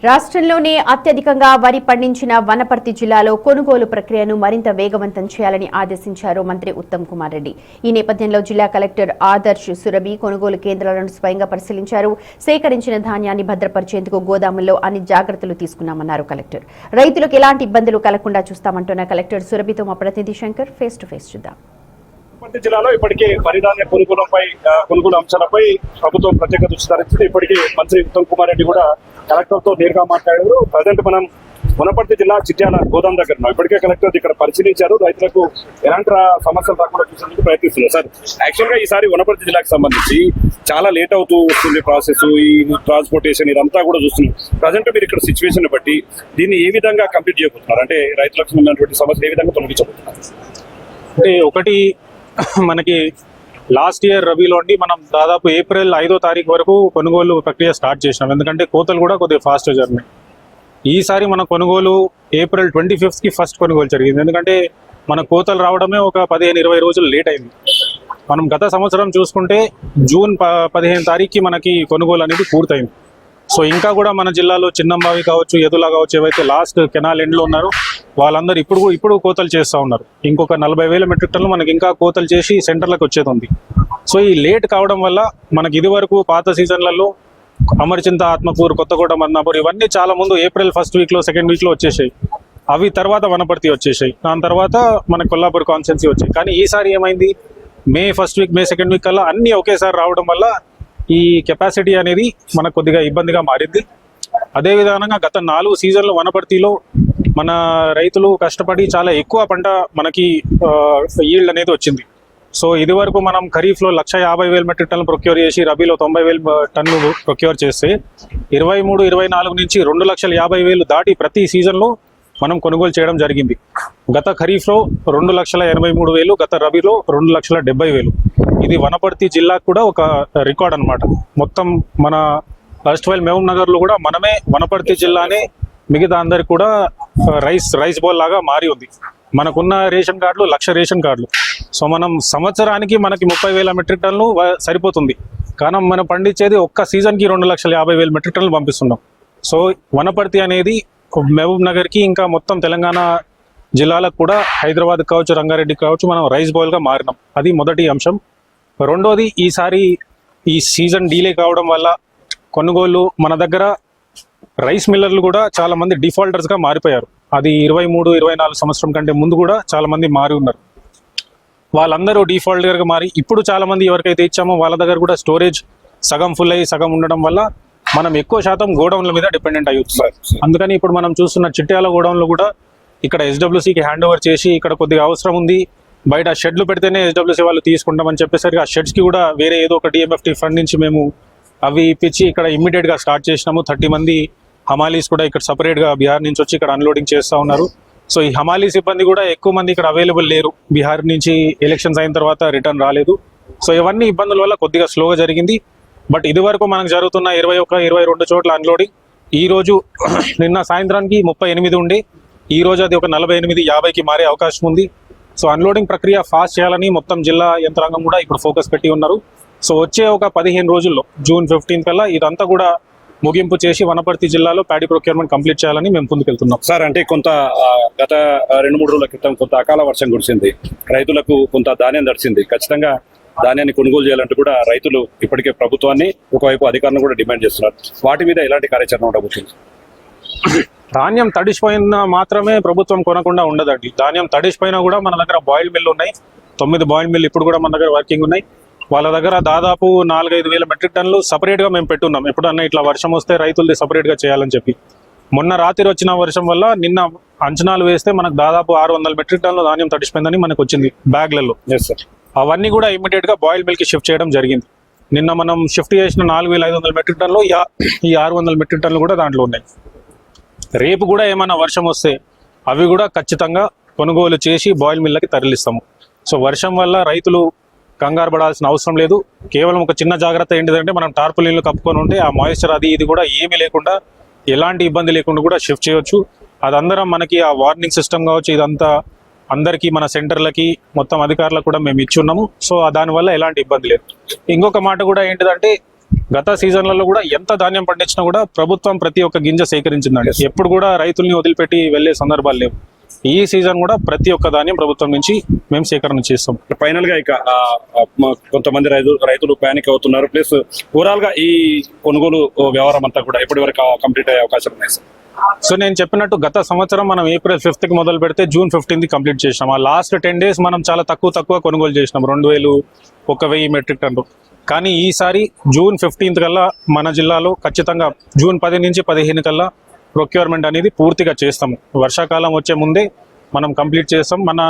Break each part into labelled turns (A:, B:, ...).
A: రాష్ట్రంలోనే అత్యధికంగా వరి పండించిన వనపర్తి జిల్లాలో కొనుగోలు ప్రక్రియను మరింత వేగవంతం చేయాలని ఆదేశించారు మంత్రి ఉత్తమ్ కుమార్ రెడ్డి. ఈ నేపథ్యంలో జిల్లా కలెక్టర్ ఆదర్శ్ సురభి కొనుగోలు కేంద్రాలను స్వయంగా పరిశీలించారు. సేకరించిన ధాన్యాన్ని భద్రపరిచేందుకు గోదాముల్లో అన్ని జాగ్రత్తలు తీసుకున్నామన్నారు కలెక్టర్. రైతులకు ఎలాంటి ఇబ్బందులు కలగకుండా చూస్తామంటున్న కలెక్టర్ సురభితో మా ప్రతినిధి శంకర్ ఫేస్ టు ఫేస్ చూద్దాం.
B: వనపర్తి జిల్లాలో ఇప్పటికే వరిధాన్య కొనుగోలు అంశాలపై ప్రభుత్వం ప్రత్యేక దృష్టి సారించింది. ఇప్పటికే మంత్రి ఉత్తమ్ కుమార్ రెడ్డి కూడా కలెక్టర్ తో నేరుగా మాట్లాడారు. ప్రజెంట్ మనం వనపర్తి జిల్లా చిట్యాల గోదాం దగ్గర ఇప్పటికే కలెక్టర్ ఇక్కడ పరిశీలించారు. రైతులకు ఎలాంటి సమస్యలు రాకుండా చూసేందుకు ప్రయత్నిస్తున్నారు. సార్, యాక్చువల్ గా ఈసారి వనపర్తి జిల్లాకు సంబంధించి చాలా లేట్ అవుతూ వస్తుంది ప్రాసెస్, ఈ ట్రాన్స్పోర్టేషన్ ఇదంతా కూడా చూస్తున్నాం. ప్రజెంట్ మీరు ఇక్కడ సిచ్యువేషన్ బట్టి దీన్ని ఏ విధంగా కంప్లీట్ చేయబోతున్నారు, అంటే రైతులకు సంబంధించినటువంటి సమస్యలు ఏ విధంగా తొలగించబోతున్నారు?
C: అంటే ఒకటి, మనకి లాస్ట్ ఇయర్ రబీలో మనం దాదాపు ఏప్రిల్ 5వ తారీఖు వరకు కొనుగోలు ప్రక్రియ స్టార్ట్ చేసినాం. ఎందుకంటే కోతలు కూడా కొద్దిగా ఫాస్ట్ జరిగినాయి. ఈసారి మన కొనుగోలు ఏప్రిల్ 25కి ఫస్ట్ కొనుగోలు జరిగింది. ఎందుకంటే మన కోతలు రావడమే ఒక 15-20 రోజులు లేట్ అయింది. మనం గత సంవత్సరం చూసుకుంటే జూన్ 15 తారీఖుకి మనకి కొనుగోలు అనేది పూర్తయింది. సో ఇంకా కూడా మన జిల్లాలో చిన్నంబావి కావచ్చు, ఎదులా కావచ్చు, ఏవైతే లాస్ట్ కెనాల్ ఎండ్లో ఉన్నారో వాళ్ళందరూ ఇప్పుడు కోతలు చేస్తూ ఉన్నారు. ఇంకొక 40,000 మెట్రిక్ టన్నులు మనకి ఇంకా కోతలు చేసి సెంటర్లకు వచ్చేది ఉంది. సో ఈ లేట్ కావడం వల్ల మనకి ఇది వరకు పాత సీజన్లలో అమర్చింత, ఆత్మకూరు, కొత్తకోట, మన్నాపూర్ ఇవన్నీ చాలా ముందు ఏప్రిల్ ఫస్ట్ వీక్లో సెకండ్ వీక్లో వచ్చేసాయి. అవి తర్వాత వనపర్తి వచ్చేసాయి. దాని తర్వాత మన కొల్లాపూర్ కాన్స్టెన్సీ వచ్చాయి. కానీ ఈసారి ఏమైంది, మే ఫస్ట్ వీక్, మే సెకండ్ వీక్ కల్లా అన్నీ ఒకేసారి రావడం వల్ల ఈ కెపాసిటీ అనేది మనకు కొద్దిగా ఇబ్బందిగా మారింది. అదేవిధంగా గత 4 సీజన్లు వనపర్తిలో మన రైతులు కష్టపడి చాలా ఎక్కువ పంట మనకి ఈల్డ్ అనేది వచ్చింది. సో ఇది వరకు మనం ఖరీఫ్లో 150,000 మెట్రిక్ టన్నులు ప్రొక్యూర్ చేసి రబీలో 90,000 టన్నులు ప్రొక్యూర్ చేస్తే 23-24 నుంచి 2,50,000 దాటి ప్రతి సీజన్లో మనం కొనుగోలు చేయడం జరిగింది. గత ఖరీఫ్లో 2,83,000, గత రబీలో 2,70,000. ఇది వనపర్తి జిల్లాకు కూడా ఒక రికార్డ్ అనమాట. మొత్తం మన ఫస్ట్వైల్ మహబూబ్ నగర్లో కూడా మనమే వనపర్తి జిల్లానే మిగతా అందరికి కూడా రైస్ బౌల్ లాగా మారి ఉంది. మనకున్న రేషన్ కార్డులు 1,00,000 రేషన్ కార్డులు. సో మనం సంవత్సరానికి మనకి 30,000 మెట్రిక్ టన్నులు సరిపోతుంది. కానీ మనం పండించేది ఒక్క సీజన్కి 2,50,000 మెట్రిక్ టన్నులు పంపిస్తున్నాం. సో వనపర్తి అనేది మహబూబ్ నగర్కి ఇంకా మొత్తం తెలంగాణ జిల్లాలకు కూడా, హైదరాబాద్ కావచ్చు, రంగారెడ్డి కావచ్చు, మనం రైస్ బౌల్గా మారినాం. అది మొదటి అంశం. రెండోది, ఈసారి ఈ సీజన్ డీలే కావడం వల్ల కొనుగోలు మన దగ్గర రైస్ మిల్లర్లు కూడా చాలా మంది డిఫాల్టర్స్గా మారిపోయారు. అది 23-24 సంవత్సరం కంటే ముందు కూడా చాలా మంది మారి ఉన్నారు. వాళ్ళందరూ డిఫాల్టర్గా మారి ఇప్పుడు చాలా మంది ఎవరికైతే ఇచ్చామో వాళ్ళ దగ్గర కూడా స్టోరేజ్ సగం ఫుల్ అయ్యి సగం ఉండడం వల్ల మనం ఎక్కువ శాతం గోడౌన్ల మీద డిపెండెంట్ అవుతున్నాం. అందుకని ఇప్పుడు మనం చూస్తున్న చిట్యాల గోడౌన్లో కూడా ఇక్కడ SWCకి హ్యాండ్ ఓవర్ చేసి, ఇక్కడ కొద్దిగా అవసరం ఉంది, బయట షెడ్లు పెడితేనే SWC వాళ్ళు తీసుకుంటామని చెప్పేసరికి ఆ షెడ్స్కి కూడా వేరే ఏదో ఒక DMFT ఫండ్ నుంచి మేము అవి ఇప్పించి ఇక్కడ ఇమ్మీడియట్గా స్టార్ట్ చేసినాము. 30 మంది హమాలీస్ కూడా ఇక్కడ సపరేట్గా బీహార్ నుంచి వచ్చి ఇక్కడ అన్లోడింగ్ చేస్తూ ఉన్నారు. సో ఈ హమాలీ సిబ్బంది కూడా ఎక్కువ మంది ఇక్కడ అవైలబుల్ లేరు. బీహార్ నుంచి ఎలక్షన్స్ అయిన తర్వాత రిటర్న్ రాలేదు. సో ఇవన్నీ ఇబ్బందుల వల్ల కొద్దిగా స్లోగా జరిగింది. బట్ ఇది వరకు మనకు జరుగుతున్న 21-22 చోట్ల అన్లోడింగ్ ఈ రోజు నిన్న సాయంత్రానికి 38 ఉండి ఈ రోజు అది ఒక 48-50కి మారే అవకాశం ఉంది. సో అన్లోడింగ్ ప్రక్రియ ఫాస్ట్ చేయాలని మొత్తం జిల్లా యంత్రాంగం కూడా ఇప్పుడు ఫోకస్ పెట్టి ఉన్నారు. సో వచ్చే ఒక 15 రోజుల్లో జూన్ 15 కల్లా ఇదంతా కూడా ముగింపు చేసి వనపర్తి జిల్లాలో ప్యాడీ ప్రొక్యూర్మెంట్ కంప్లీట్ చేయాలని మేము ముందుకెళ్తున్నాం.
B: సార్, అంటే కొంత గత 2-3 రోజుల క్రితం కొంత అకాల వర్షం కురిసింది, రైతులకు కొంత ధాన్యం దర్శింది. ఖచ్చితంగా ధాన్యాన్ని కొనుగోలు చేయాలంటూ కూడా రైతులు ఇప్పటికే ప్రభుత్వాన్ని, ఒకవైపు అధికారులను కూడా డిమాండ్ చేస్తున్నారు. వాటి మీద ఎలాంటి కార్యాచరణ ఉండబోతుంది?
C: ధాన్యం తడిసిపోయినా మాత్రమే ప్రభుత్వం కొనకుండా ఉండదండి. ధాన్యం తడిసిపోయినా కూడా మన దగ్గర బాయిల్ మిల్లు ఉన్నాయి. 9 బాయిల్ మిల్లు ఇప్పుడు కూడా మన దగ్గర వర్కింగ్ ఉన్నాయి. వాళ్ళ దగ్గర దాదాపు 4-5 వేల మెట్రిక్ టన్నులు సపరేట్గా మేము పెట్టున్నాం. ఎప్పుడన్నా ఇట్లా వర్షం వస్తే రైతులది సపరేట్గా చేయాలని చెప్పి. మొన్న రాత్రి వచ్చిన వర్షం వల్ల నిన్న అంచనాలు వేస్తే మనకు దాదాపు 600 మెట్రిక్ టన్నులు ధాన్యం తడిసిపోయిందని మనకు వచ్చింది బ్యాగ్లలో. అవన్నీ కూడా ఇమ్మీడియట్గా బాయిల్ మిల్కి షిఫ్ట్ చేయడం జరిగింది. నిన్న మనం షిఫ్ట్ చేసిన 4,500 మెట్రిక్ టన్నులు ఈ 600 మెట్రిక్ టన్నులు కూడా దాంట్లో ఉన్నాయి. రేపు కూడా ఏమైనా వర్షం వస్తే అవి కూడా ఖచ్చితంగా కొనుగోలు చేసి బాయిల్ మిల్లకి తరలిస్తాము. సో వర్షం వల్ల రైతులు కంగారు పడాల్సిన అవసరం లేదు. కేవలం ఒక చిన్న జాగ్రత్త ఏంటిదంటే, మనం టార్పులిన్లు కప్పుకొని ఉంటే ఆ మాయిశ్చర్ అది ఇది కూడా ఏమీ లేకుండా, ఎలాంటి ఇబ్బంది లేకుండా కూడా షిఫ్ట్ చేయొచ్చు. అదందరం మనకి ఆ వార్నింగ్ సిస్టమ్ కావచ్చు, ఇదంతా అందరికీ మన సెంటర్లకి మొత్తం అధికారులకు కూడా మేము ఇచ్చి ఉన్నాము. సో దానివల్ల ఎలాంటి ఇబ్బంది లేదు. ఇంకొక మాట కూడా ఏంటిదంటే, గత సీజన్లలో కూడా ఎంత ధాన్యం పండించినా కూడా ప్రభుత్వం ప్రతి ఒక్క గింజ సేకరించిందండి. ఎప్పుడు కూడా రైతుల్ని వదిలిపెట్టి వెళ్లే సందర్భాలు లేవు. ఈ సీజన్ కూడా ప్రతి ఒక్క ధాన్యం ప్రభుత్వం నుంచి మేము సేకరణ చేస్తాం.
B: ఫైనల్ గా ఇక కొంతమంది రైతులు ప్యానిక్ అవుతున్నారు. ప్లస్ ఓవరాల్ గా ఈ కొనుగోలు వ్యవహారం అంతా కూడా ఎప్పటి వరకు కంప్లీట్ అయ్యే అవకాశం ఉన్నాయి సార్?
C: సో నేను చెప్పినట్టు గత సంవత్సరం మనం ఏప్రిల్ 5th కి మొదలు పెడితే జూన్ 15th కంప్లీట్ చేసినాం. ఆ లాస్ట్ 10 days మనం చాలా తక్కువ కొనుగోలు చేసినాం, 2000 మెట్రిక్ టన్ను. కానీ ఈసారి జూన్ 15th కల్లా మన జిల్లాలో ఖచ్చితంగా జూన్ 10 నుంచి 15 కల్లా ప్రొక్యూర్మెంట్ అనేది పూర్తిగా చేస్తాము. వర్షాకాలం వచ్చే ముందే మనం కంప్లీట్ చేస్తాం. మన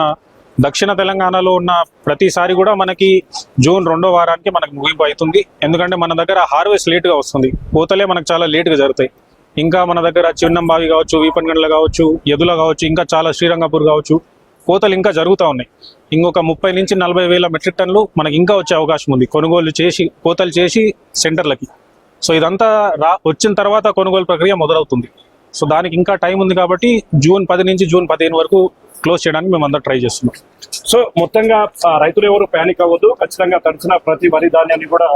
C: దక్షిణ తెలంగాణలో ఉన్న ప్రతిసారి కూడా మనకి జూన్ 2వ వారానికి మనకు ముగింపు అవుతుంది. ఎందుకంటే మన దగ్గర హార్వెస్ట్ లేట్గా వస్తుంది, కోతలే మనకు చాలా లేట్గా జరుగుతాయి. ఇంకా మన దగ్గర చిన్నంబావి కావచ్చు, వీపన్గండ్ల కావచ్చు, ఎదుల కావచ్చు, ఇంకా చాలా శ్రీరంగపూర్ కావచ్చు, కోతలు ఇంకా జరుగుతూ ఉన్నాయి. ఇంకొక 30 నుంచి 40 వేల మెట్రిక్ టన్నులు మనకి ఇంకా వచ్చే అవకాశం ఉంది కొనుగోలు చేసి, కోతలు చేసి సెంటర్లకి. సో ఇదంతా వచ్చిన తర్వాత కొనుగోలు ప్రక్రియ మొదలవుతుంది. సో దానికి ఇంకా టైం ఉంది కాబట్టి జూన్ 10 నుంచి జూన్ 15 వరకు క్లోజ్ చేయడానికి మేము అందరూ ట్రై చేస్తున్నాం.
B: సో మొత్తంగా రైతులు ఎవరు ప్యానిక్ అవ్వద్దు. ఖచ్చితంగా తడిచిన ప్రతి వరి ధాన్యాన్ని కూడా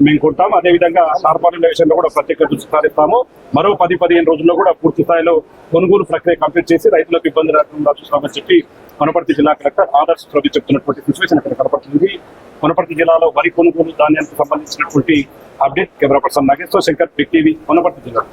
B: మేము కొంటాం. అదేవిధంగా టార్పాలిన్ విషయంలో కూడా ప్రత్యేక దృష్టి సారిస్తాము. మరో 10-15 రోజుల్లో కూడా పూర్తి స్థాయిలో కొనుగోలు ప్రక్రియ కంప్లీట్ చేసి రైతులకు ఇబ్బంది రాకుండా చూస్తామని చెప్పి వనపర్తి జిల్లా కలెక్టర్ ఆదర్శ్ రవి చెప్తున్నటువంటి సిచ్యువేషన్ ఇక్కడ కనపడుతుంది. వనపర్తి జిల్లాలో వరి కొనుగోలు ధాన్యానికి సంబంధించినటువంటి update. Camera person Nageswara Shankar, big TV, Wanaparthy జిల్లా.